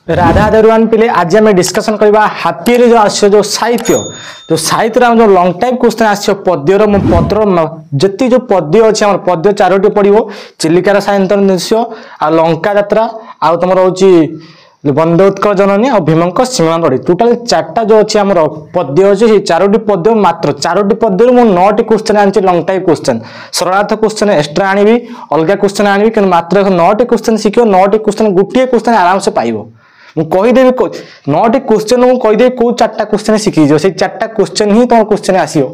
राधा देवान पिले आज आम डिस्कसन करवा हापी जो आस जो साहित्य जो लंग टाइम क्वेश्चन आस पद्यर पद्र जी जो पद्य अच्छे पद्य चारोटी पड़ो चिलिकार सायंतन दृश्य आ लंका यात्रा आ तुम हूँ वंदे उत्कल जननी और भीमंक सिंहनाद लड़ी टोटाल चार्टा जो अच्छे आम पद्य अच्छे चारोटी पद्य मात्र चारोटी पद्य मु 9टी क्वेश्चन आनी लंग टाइम क्वेश्चन सरलार्थ क्वेश्चन एक्सट्रा आनी अलग क्वेश्चन आनी कि मात्र 9टी क्वेश्चन शिख 9टी क्वेश्चन गोटे क्वेश्चन आराम से पाइब मुझेदेवी 9टी क्वेश्चन मुझेदेवी कौ 4टा क्वेश्चन शिखी से 4टा क्वेश्चन ही तुम क्वेश्चन आसो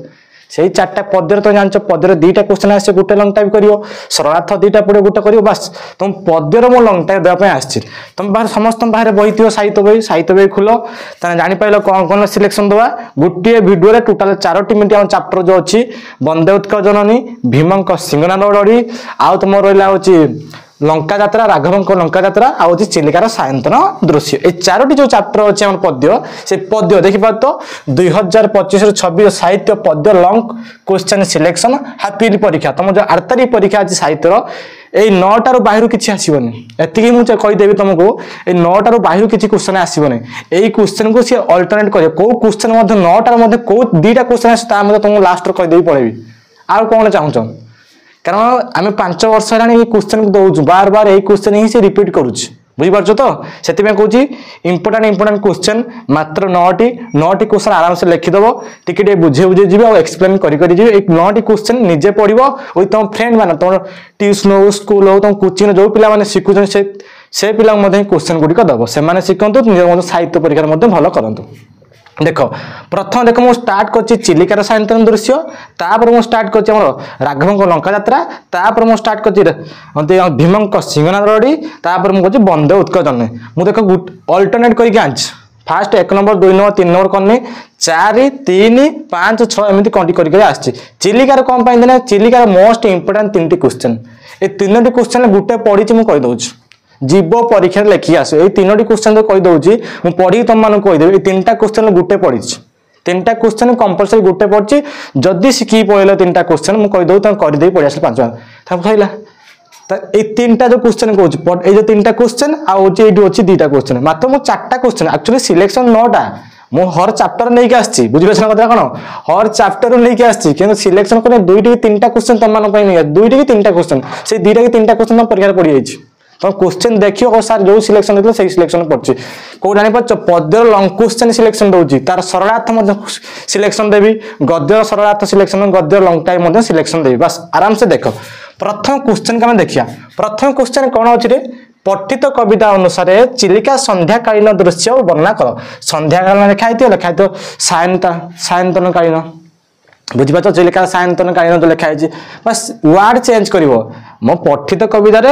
से 4टा पद्य तो जान पद्यर 2टा क्वेश्चन आस गोटे लंग टाइप कर सरलार्थ 2टा पड़े गोटे कर बस तुम पद्यर मो लंग टाइप देवाई आसी तुम बाहर समस्त बाहर बही थो साहित्य बही खुल जापार कौन कौन सिलेक्शन दवा गोटे भिडियो टोटाल 4टी मिनट आम चैप्टर जो अच्छी वंदे उत्कल जननी भीमंक सिंहनाद लड़ी आउ तुम रहा हूँ लंका यात्रा राघवंक लंका यात्रा आउ चिलिकार सायंतन दृश्य ये 4टी जो चैप्टर अच्छे आम पद्य से पद्य देखिए तो 2025-26 साहित्य पद्य लंग क्वेश्चन सिलेक्शन हाफियरली परीक्षा तुम जो 8 तारीख परीक्षा अच्छी साहित्यर ये 9टार बाहर किसी आसबनी एति मुझे कहीदेवी तुमको ये 9टार बाहर किसी क्वेश्चन आसबनी यही क्वेश्चन को सी अल्टरनेट कर कौ क्वेश्चन 9टार कौ 2टा क्वेश्चन आस तुमको लास्ट कहीदेवी पढ़ेबी आउ कौन चाहूँ कारण आम 5 वर्ष है क्वेश्चन दौचु बार बार यही क्वेश्चन ही से रिपीट करुच्छ बुझीपार तो से कहूँ इंपोर्टाट क्वेश्चन मात्र 9टी क्वेश्चन आराम से लिखिदेव टे बुझे जी और एक्सप्लेन कर 9टी क्वेश्चन निजे पढ़ विथ तुम फ्रेंड मान तुम ट्यूशन हो स्कूल हो तुम कोचिंग जो पिला शिखुन से पिला क्वेश्चन गुड़िक दब से शिखु निज साहित्य परीक्षा भल करूँ देख प्रथम देख मुझे स्टार्ट कर चिलिकार सायंतन दृश्य तापर मुझे स्टार्ट कर राघवंक लंका यात्रा तापर मुझे स्टार्ट कर भीमंक सिंहनाद लड़ी तापर मुझे वंदे उत्कल जननी मुझे देख अल्टरनेट करके आंच फास्ट 1 नंबर 2 नंबर 3 नंबर करनी 4 3 5 6 एमती कंटी करके आसी चिलिकार कौन पाई देना चिलिकार मोस्ट इंपोर्टेंट 3टी क्वेश्चन ये 3टी क्वेश्चन गोटे पढ़ी मुझे कहीदे जीव परीक्षा लिखी आस ये 3टी क्वेश्चन तो कहीदे मुझे पढ़ी तुम मानक कहीदेवी 3टा क्वेश्चन गोटे पढ़ी 3टा क्वेश्चन कंपलसरी गोटे पढ़ी जदि शिखी पढ़ल 3टा क्वेश्चन मुझे कहीदेवी तुम करदे पढ़ी आस 5 मार्क कहला ये 3टा जो क्वेश्चन कहूँ ये 3टा क्वेश्चन आउ ये अच्छी 2टा क्वेश्चन मात्र मुझे 4टा क्वेश्चन एक्चुअली सिलेक्शन 9टा मु हर चैप्टर नहीं आसी बुझीपार कथा कौन हर चैप्टर नहीं आसी सिलेक्शन कर 2टी 3टा क्वेश्चन तुम मानक नहीं 2टी 3टा क्वेश्चन से 2टा 3टा क्वेश्चन तुम परीक्षा पड़ी जाइए तुम क्वेश्चन देखियो और सर जो सिलेक्शन देते से सिलेक्शन पड़े कौ जानी पाच पद्यर लंग क्वेश्चन सिलेक्शन दूसरी तार सरलार्थ सिलेक्शन देवी गद्यर सरलार्थ सिलेक्शन गद्यर लंग टाइम सिलेक्शन देवी बस आराम से देख प्रथम क्वेश्चन का देखिया प्रथम क्वेश्चन कौन अच्छे पठित कविता अनुसार चिलिका संध्याकालीन दृश्य वर्णना कर संध्याकालीन लिखाई सायंतन कालीन बुझीपार चिलिका सायंतन कालीन जो लिखाई बस वार्ड चेंज कर मो पठित कवितार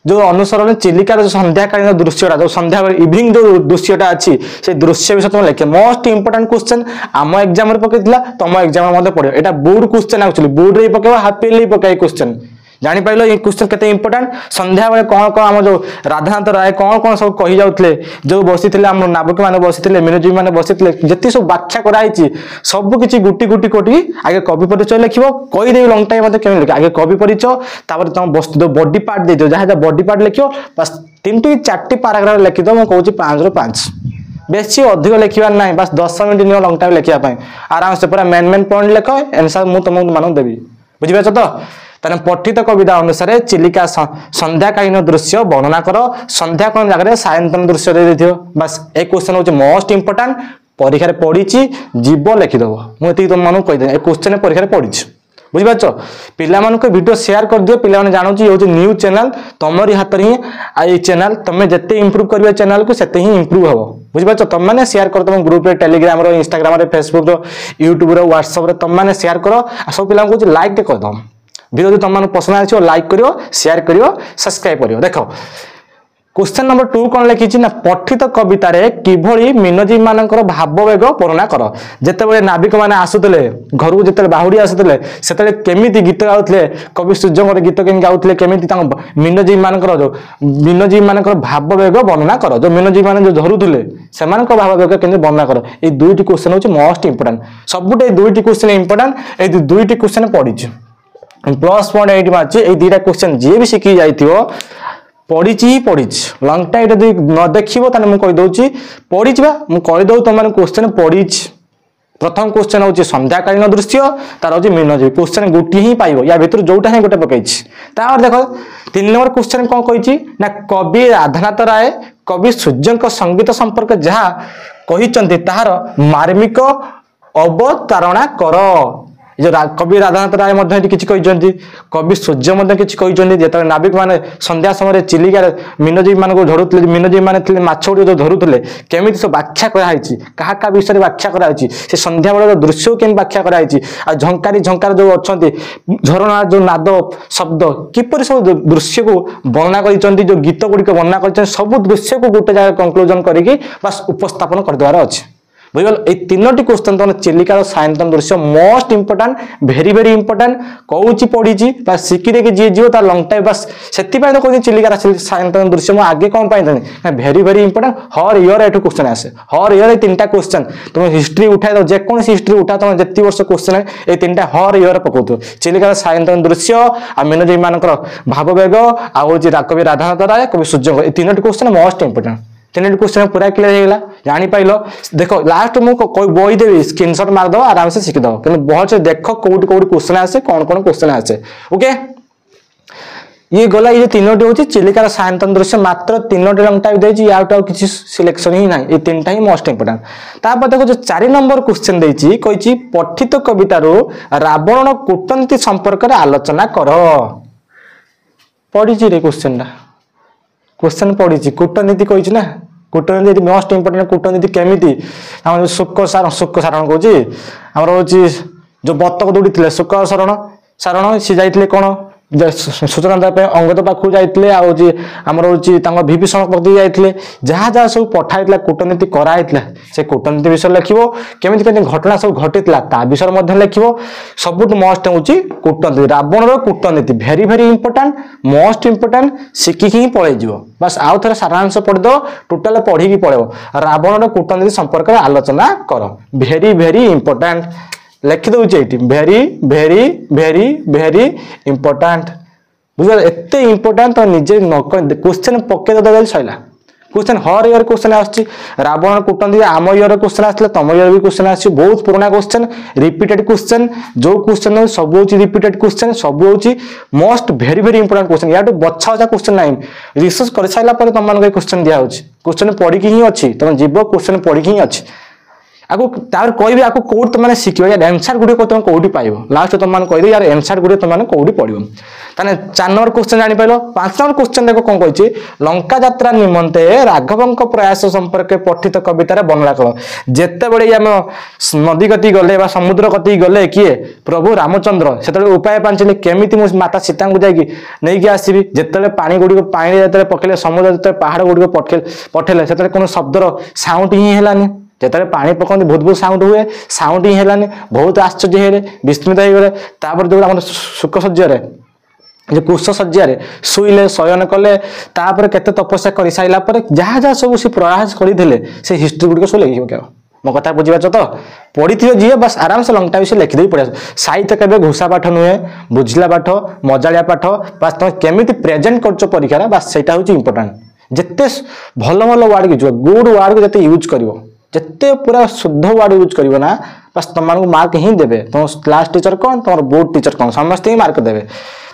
जो अनुसरण चिलिकार जो संध्याकालीन दृश्यटा जो संध्या इवनिंग जो दृश्यटा अच्छी से दृश्य विषय तुम लिखे मोस्ट इंपोर्टेंट क्वेश्चन आम एग्जाम पकड़ा तुम एग्जाम पड़ो यहाँ बोर्ड क्वेश्चन एक्चुअली बोर्ड रे पकेबा हाफियरली पकाई क्वेश्चन जानी पाइल ये क्वेश्चन केते इंपोर्टेंट संध्या बेले कौन कौन आम जो राधानाथ राय कौन कौन सब कही जाउतले जो बसी आम नाविक मैंने बसी मीनजीवी मैंने बसी जी सब व्याख्या कराई सब किसी गुटी गुटी कोटी आगे कवि परिचय लिख कहीदेवी लंग टाइम केमी लिख आगे कवि परिचय तापर तुम वस्तु बॉडी पार्ट दे दो जहाँ बॉडी पार्ट लिख बस 3टी 4टी पैराग्राफ लिखिद मुझे कहूँ 5 ରୁ 5 बेसी अधिक लिखार ना बस 10 मिनट नियो लंग टाइम लिखापी आराम से पूरा मेन पॉइंट लिख एनसर मुझे तुमको मानक देवी बुझीपार तो तेना पठित कविता अनुसार चिलिका संध्याकालीन दृश्य वर्णना कर संध्याकालीन जगह सायंतन दृश्य दे देथियो बस ए क्वेश्चन होचे मोस्ट इंपोर्टेंट परीक्षा पढ़ी जीव लिखिदेव मुझे तुम मानक कहीदे ए क्वेश्चन परीक्षा पढ़ी बुझीपार पिला वीडियो शेयर कर दियो पिला जानू ये हूँ न्यूज चैनल तुमरी हाथ ही आई चैनल तुम जिते इम्प्रूव कर चैनल को सेते ही इम्प्रूव हम बुझीपार तुम मैंने शेयर कर तुम group Telegram Instagram Facebook YouTube WhatsApp तुम मैंने शेयर कर सब पिला कह लाइक टे करदम वीडियो जो तुम पसंद आछो लाइक करियो शेयर करियो सब्सक्राइब करियो देखो क्वेश्चन नंबर 2 कौन लिखी ना पठित कवितार किभली मीनजीवी मानकर भाववेग वर्णना कर जितेबाला नाविक मैंने आसुले घर को जिते बाहुड़ी आसुले से केमी गीत गाउले कवि सूर्य गीत केमी गाउले केमी मीनजीवी मानकर जो मीनजीवी मानकर भाववेग वर्णना कर जो मीनजीवी मैंने जो धरुले से भाववेग केमी वर्णना कर ये 2टी क्वेश्चन हूँ मोस्ट इंपोर्टेंट सबुठे 2टी क्वेश्चन इंपोर्टेंट ये 2टी क्वेश्चन पढ़ी प्लस पॉइंट ये मार्च ये 2टा क्वेश्चन जी भी शिखी जाइए पढ़ी ही पढ़ी लंग टाइम यदि न देखिए ताने मुझे कहीदे पढ़ी मुझे कहीदे तुम क्वेश्चन पढ़ी प्रथम क्वेश्चन हूँ संध्याकालीन दृश्य तार हूँ मीनजीवी क्वेश्चन गोटे ही पाइब या भर जोटा ही गोटे पकई देख 3 नंबर क्वेश्चन कौन कही ना कवि राधानाथ राय कवि सूर्य संगीत संपर्क जहाँ कही तार मार्मिक अवतारणा कर जो कवि राधानाथ राय किसी कहते कवि सूर्य किसी जो नाविक मैंने संध्या समय चिलिकार मीनजीवी मान झड़ुले मीनजीवी मैंने माछ गुड़ जो धरुले केमी सब व्याख्या कराई क्या विषय व्याख्या कराई से संध्या बेल दृश्य को व्याख्या कराई आ झंकारी झंकार जो अच्छा झरणा जो नाद शब्द किपर सब दृश्य को वर्णना कर जो गीत गुड़िक वर्णना कर सब दृश्य को गोटे जगह कंक्लूजन करके बस उपस्थापन करदेवार अच्छे बुझल ये 3टी क्वेश्चन तुम चिलिकार सायंतन दृश्य मोस्ट इंपोर्टाट भेरी भेरी इंपोर्टाट कौच पढ़ी शिखी देखिए जी जीव तार लंग टाइम बस से तो कहते चिलिकार सायंतन दृश्य मुझे आगे कौन पाई भेरी भेरी इंपोर्टाट हर इयर एठू क्वेश्चन आसे हर इयर 3टा क्वेश्चन तुम हिस्ट्री उठाई दो जेको हिस्ट्री उठा तुम जिते वर्ष क्वेश्चन ये 3टा हर इयर पकाउ चिलिकार सायंतन दृश्य आ मीनजीवी मान भाववेग आउ कवि राधानाथ राय कवि सूर्य ये 3टी क्वेश्चन मोस्ट इंपोर्टाट 3टी क्वेश्चन पूरा क्लियर होगा जानी पाइल देख लास्ट मुझे बही देवी स्क्रीनशॉट मारद आराम से शिखिद कि बहुत से देख कौटी कौटी क्वेश्चन आसे कौन कौन क्वेश्चन आसे ओके ये गला ये 3टी हूँ चिलिकार सायंतन दृश्य मात्र 3टी लंग टाइम देती या किसी सिलेक्शन ही ना ये 3टा ही मोस्ट इंपोर्टाट तापर देखो जो 4 नंबर क्वेश्चन देती कही पठित कवितारू रावण कूटनीति संपर्क में आलोचना कर पढ़ी रे क्वेश्चन पढ़ी कूटनीति कही ना कूटनीति मोस्ट इंपोर्टेंट कूटनीति केमी शुक सारण कौच आमर हूँ जो बतक दौड़ी थे शुक सारण सी जाते कौन सूचना देवाई अंगद पाखु जाते आमर हूँ विभीषण प्रति जाते जहाँ जहाँ सब पठाई कूटनीति कराई से कूटनीति विषय लिख केमी केमी घटना सब घटी ता विषय लिख सब मोस्ट हूँ कूटनीति रावण कूटनीति भेरी भेरी इंपोर्टाट मोस्ट इंपोर्टाट शिखिक ही पलैज बस आउ थे सारांश पढ़ीद टोटाल पढ़ी पड़ो रावण कूटनीति संपर्क में आलोचना कर भेरी भेरी इंपोर्टाट लिखिदे भेरी भेरी भेरी भेरी इंपोर्टाट बुझ एत इंपोर्टाट तो निजे क्वेश्चन पकईदे सैला क्वेश्चन हर इयर क्वेश्चन आसवण कूटनीति आम इयर क्वेश्चन आसला तुम इयर भी क्वेश्चन आस बहुत पुराना क्वेश्चन रिपीटेड क्वेश्चन जो क्वेश्चन सब हूँ रिपीटेड क्वेश्चन सब हूँ मोस्ट भेरी भेरी इंपोर्टाट क्वेश्चन या बछा बछा क्वेश्चन ना रिसर्च कर सारा तुम मान क्वेश्चन दिया क्वेश्चन पढ़ी ही अच्छी तुम जीव क्वेश्चन पढ़ी ही अच्छी आगु कह आपको कौट तुम शिख यार एनसर गुड़े तुम कौटी पाइब लास्ट तुम कह यार एनसर गुड़े तुम कौटी पढ़ो ताने 4 नंबर क्वेश्चन जानी पाइल 5 नंबर क्वेश्चन देखो कौन कही लंका यात्रा निमंते राघव प्रयास संपर्क पठित कवितार वर्णना कर जिते बड़े आम नदी गति गले समुद्र गति गले किए प्रभु रामचंद्र से उपाय पांचले केमी मुझे माता सीता को जाकि नहीं आसवि जिते पानी गुड़िक पानी जो पकड़े समुद्र जो पहाड़ गुड़िक पठेले से कौन शब्दर साउंड ही है जिते पानी पकाते बहुत बहुत साउंड हुए साउंड ही है बहुत आश्चर्य है विस्मित हो गले जो आम शुक सज्जरे जो कुश सज्जारे शुइले शयन कले तापर केते तपस्या कर साइला पर जहाँ जहाँ सब सी प्रयास करते से हिस्ट्री गुड़िक सब लिख क्या मो कथा बुझीपाच तो पढ़ी जी बस आराम से लंग टाइम से लिखिदे पड़ा साहित्य केवल घोषा पाठ नुहे बुझला पाठ मजालिया पाठ बस तुम केमी प्रेजेंट कर परीक्षा बस से इंपोर्टाट जिते भल भल वार्ड की गुड वार्ड को यूज कर जिते पूरा शुद्ध वार्ड यूज कर ना बस तुम मार्क ही देवे तुम क्लास टीचर कौन तुम बोर्ड टीचर कौन समस्त ही मार्क देवे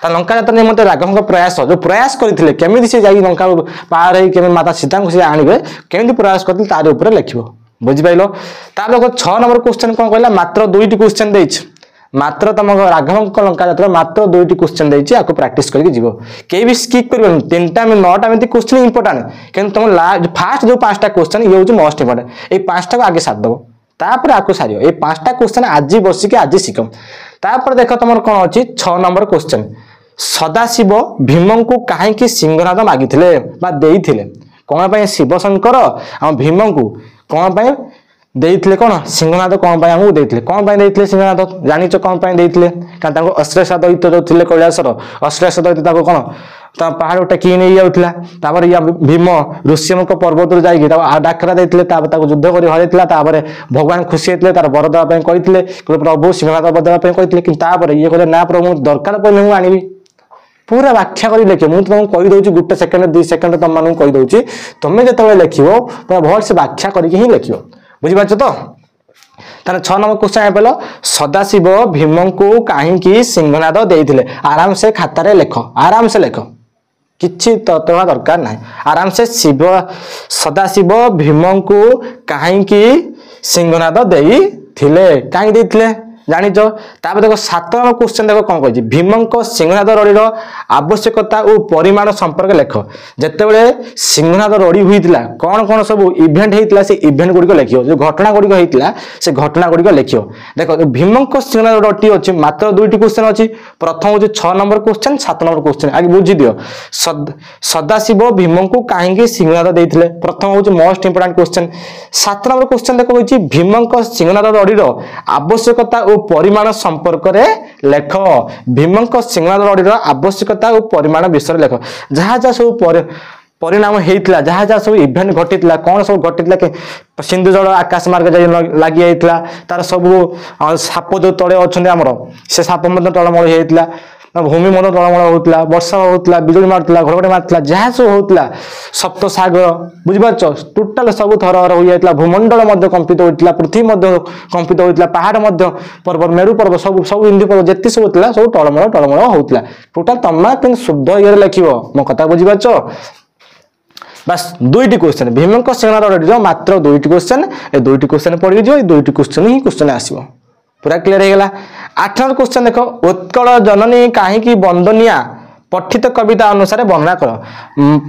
लंका यात्रा निमंते राघव प्रयास जो प्रयास करते केमी से जाई लंका पार हो माता सीता को आने केमी प्रयास करते तार उपर लिख बुझिपाल तार 6 नंबर क्वेश्चन कौन कहला मात्र 2टी क्वेश्चन दे मात्र तुम राघव लंका यात्रा मात्र 2टी क्वेश्चन देती आपको प्राक्टिस करके जीव कहीं भी स्किप कर 3टा 9टा एमती क्वेश्चन इंपोर्टाट कि तुम फास्ट जो 5टा क्वेश्चन ये हूँ मोस्ट इंपोर्टाट ये 5टा को आगे सारदेव तापर आपको सार ये 5टा क्वेश्चन आज बसिक आज शिख तापर देख तुम कौन अच्छी 6 नंबर क्वेश्चन सदाशिव भीम को कहीं सिंहनाद मागी देते कौन शिव शंकर आम भीम को कौन देते कौन सिंहनाद कौन आमको देते कौन देते सिंहनाद जानिच कौन देते क्या अश्लेषा दैत्य जो थे कैलासर अश्लेषा दैत्य कौन पहाड़ टेकी नहीं जाऊला या भीम ऋष्यमुख पर्वत जाकि डाकरा देते युद्ध कर हर भगवान खुशी होते तार बर देवाई कहते प्रभु सिंहनाद देवाई कहते कि ये कहते ना प्रभु दरकार पड़े मुझे आनी पूरा व्याख्या कर लिख मुझे तुमको कहीदे गोटे सेकेंड 2 सेकेंड तुम मानक कहीदे तुम्हें जो लिख पूरा भल से व्याख्या करके लिख बुझीपार तो तार 6 नंबर क्वेश्चन पाल सदाशिव भीम को कहीं सिंहनाद देते आराम से खातार लेख आराम से लेख किछि तत्वा दरकार ना आराम से शिव सदाशिव भीम को कहीं सिंहनाद देते कहीं जानिच तापर देखो 7 नंबर क्वेश्चन देखो कौन कही भीम सिंहनाद रड़ी आवश्यकता और परिमाण संपर्क लेख जिते सिंहनाद रड़ी होता कौन कौन सब इवेंट होता से इवेंट गुड़िक लिख जो घटना गुड़िक होता से घटना गुड़िक लिख देख भीम सिंहनाद रड़ी अच्छी मात्र 2टी क्वेश्चन अच्छी प्रथम हूँ 6 नंबर क्वेश्चन 7 नंबर क्वेश्चन आगे बुझी दियो सदाशिव भीम को कहीं सिंहनाद देते प्रथम हूँ most important question 7 number question देखो भीम सिंहनाद रड़ी आवश्यकता परिमाण संपर्क रे लेख भीम सिंहनाद रड़ी आवश्यकता और परिमाण विषय लेख जहाँ जहाँ सब परिणाम होता जहाँ जहाँ सब इवेंट घटी कौन सब घटी सिंधु जल आकाश मार्ग लगी जाता तार सब साप जो तले अच्छा आमर से साप टलमल होता भूमि मत टलमल होता वर्षा होता बिजुली मारूला घड़घड़ी मारूला जहाँ सब होता सप्त सागर बुझीपार टोटाल सब थरहर हो जाता भूमंडल कंपित होता पृथ्वी कंपित होता पहाड़ पर्वत मेरु पर्वत सब सब इंदु पर्वत जिते सब होता सब टलमल होता टोटाल तमा कि शुद्ध ये लिख मो कथा बुझीपार बस 2टी क्वेश्चन भीम सिंहनाद रड़ी मात्र 2टी क्वेश्चन ए 2टी क्वेश्चन पढ़ी जो 2टी क्वेश्चन ही क्वेश्चन आसो पूरा क्लियर हो गला 8 नंबर क्वेश्चन देखो उत्कल जननी कहीं वंदनिया पठित कविता अनुसार वर्णना कर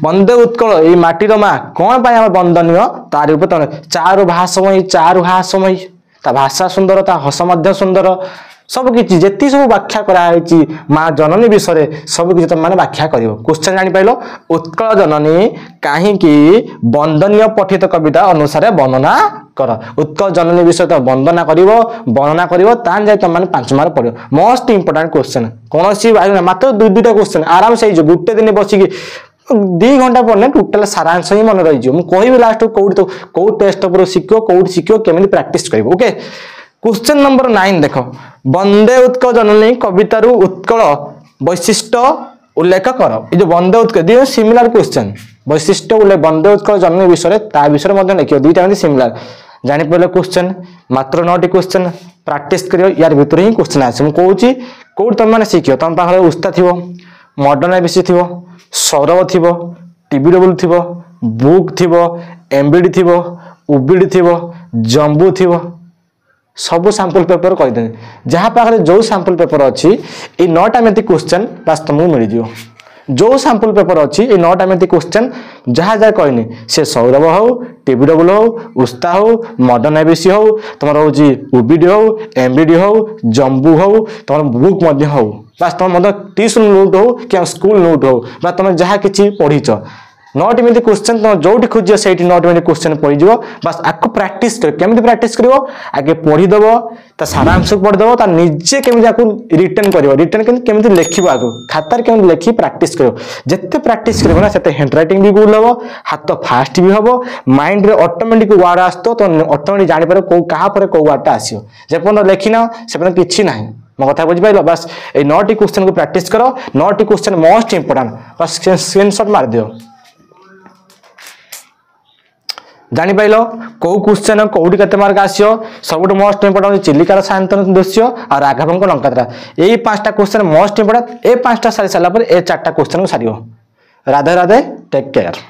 वंदे उत्कल ये माटीर माँ कौन पाई वंदनीय तार उपर चारु भाषमयी ता भाषा सुंदर ता हस सुंदर सबकि जी सब व्याख्या कराई माँ जननी विषय सबकि तुम मैंने व्याख्या कर क्वेश्चन जापार उत्कल जननी कहीं वंदनीय पठित कविता अनुसार वर्णना कर उत्कल जननी विषय तो वंदना कर वर्णना कर तुम मैंने 5 मार्क पढ़ मोस्ट इंपोर्टाट क्वेश्चन कौन सी मात्र 2-2टा क्वेश्चन आराम से गोटे दिन बसिकी 2 घंटा पढ़ने टोटाल सारांश ही मन रही कह लास्ट कौट तो कौ टेस्ट पर शिख कौट शिख केमी प्राक्ट कर ओके क्वेश्चन नंबर 9 देख वंदे उत्कल जननी कवितारू उत्कल वैशिष्ट उल्लेख कर ये वंदे उत्कल सिमिलर क्वेश्चन वैशिष्ट उल्लेख वंदे उत्कल जननी विषय ता विषय लिख 2टा सिमिलर जापर क्वेश्चन मात्र 9टी क्वेश्चन प्राक्ट कर यार भितर ही क्वेश्चन आसे मुझे कौट तुम मैंने शिख तुम पाखे उस्ता थी मॉडर्न एबीसी थी सौरभ थी टीबीडब्ल्यू थी बुक थी एमबीडी थी उबीडी थी जम्बू थी सब सैंपल पेपर कहीदे जहाँ पाखे जो सैंपल पेपर अच्छी ये 9टा एमती क्वेश्चन बास तुमको मिल जाओ जो सैंपल पेपर अच्छी ये 9टा एमती क्वेश्चन जहाँ जहाँ कहनी से सौरभ हो टीबीडब्ल्यू हो उस्ता हो मॉडर्न एबीसी हो तुम हूँ उबीडी हो एमबीडी हो जम्बू हो तुम बुक हो बास तुम ट्यूशन नोट हो कि स्कूल नोट हो तुम जहाँ कि पढ़ीच 9टी एमती क्वेश्चन तुम जोटी खोज से 9टी एमती क्वेश्चन पढ़ी बस आपको प्राक्टिस कर केमी प्राक्टिस कर आगे पढ़ीदेव ता सारांश पढ़ीदेव ता निजे केमी आपको रिटर्न कर रिटर्न केमी लिख आगे खातार केमी लिखी प्राक्टिस कर जिते प्राक्टिस कर से हैंडराइटिंग भी गुड हम हाथ फास्ट भी हम माइंड रे ऑटोमेटिक वार्ड आसतो तो ऑटोमेटिक जापर क्या कौ वार्डटा आसो जेपर्यंत लिखिना से पर्यंत किसी ना मो कथा बुझिपार बस ये 9टी क्वेश्चन को प्राक्टिस कर 9टी क्वेश्चन मोस्ट इंपोर्टाट बस स्क्रीनशॉट मार दियो जापार कौ क्वेश्चन कौटी केते मार्क आसो सब मोस्ट इंपोर्टाट चिलिकार शांतनु दृश्य और राघव लंकातरा यही 5टा क्वेश्चन मोस्ट इंपोर्टाट ए 5टा सारी सारा ए 4टा क्वेश्चन को सारी राधे राधे टेक केयर।